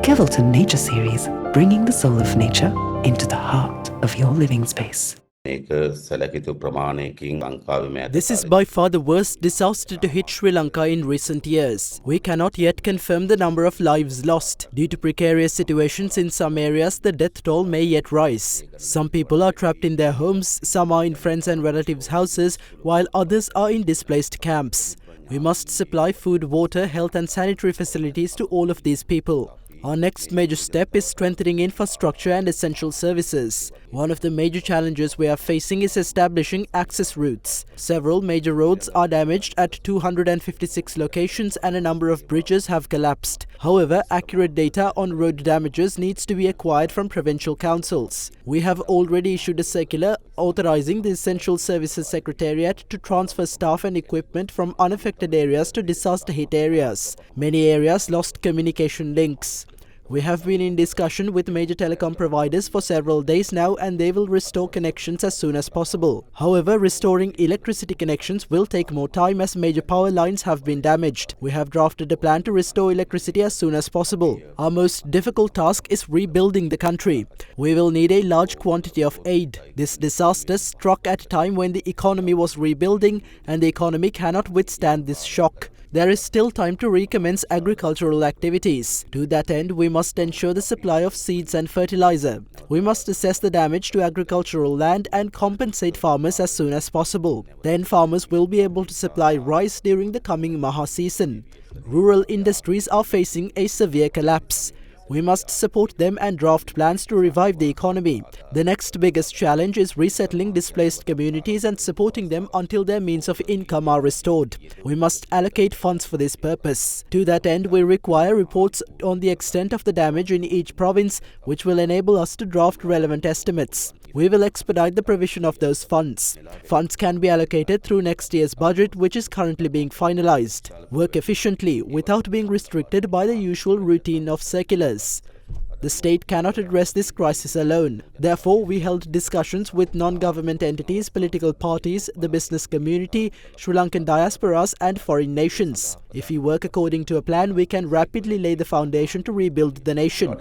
Govt Nature Series, bringing the soul of nature into the heart of your living space. This is by far the worst disaster to hit Sri Lanka in recent years. We cannot yet confirm the number of lives lost. Due to precarious situations in some areas, the death toll may yet rise. Some people are trapped in their homes, some are in friends and relatives' houses, while others are in displaced camps. We must supply food, water, health and sanitary facilities to all of these people. Our next major step is strengthening infrastructure and essential services. One of the major challenges we are facing is establishing access routes. Several major roads are damaged at 256 locations and a number of bridges have collapsed. However, accurate data on road damages needs to be acquired from provincial councils. We have already issued a circular authorizing the Essential Services Secretariat to transfer staff and equipment from unaffected areas to disaster-hit areas. Many areas lost communication links. We have been in discussion with major telecom providers for several days now and they will restore connections as soon as possible. However, restoring electricity connections will take more time as major power lines have been damaged. We have drafted a plan to restore electricity as soon as possible. Our most difficult task is rebuilding the country. We will need a large quantity of aid. This disaster struck at a time when the economy was rebuilding and the economy cannot withstand this shock. There is still time to recommence agricultural activities. To that end, we must ensure the supply of seeds and fertilizer. We must assess the damage to agricultural land and compensate farmers as soon as possible. Then farmers will be able to supply rice during the coming Maha season. Rural industries are facing a severe collapse. We must support them and draft plans to revive the economy. The next biggest challenge is resettling displaced communities and supporting them until their means of income are restored. We must allocate funds for this purpose. To that end, we require reports on the extent of the damage in each province, which will enable us to draft relevant estimates. We will expedite the provision of those funds. Funds can be allocated through next year's budget, which is currently being finalized. Work efficiently without being restricted by the usual routine of circulars. The state cannot address this crisis alone. Therefore, we held discussions with non-government entities, political parties, the business community, Sri Lankan diasporas and foreign nations. If we work according to a plan, we can rapidly lay the foundation to rebuild the nation.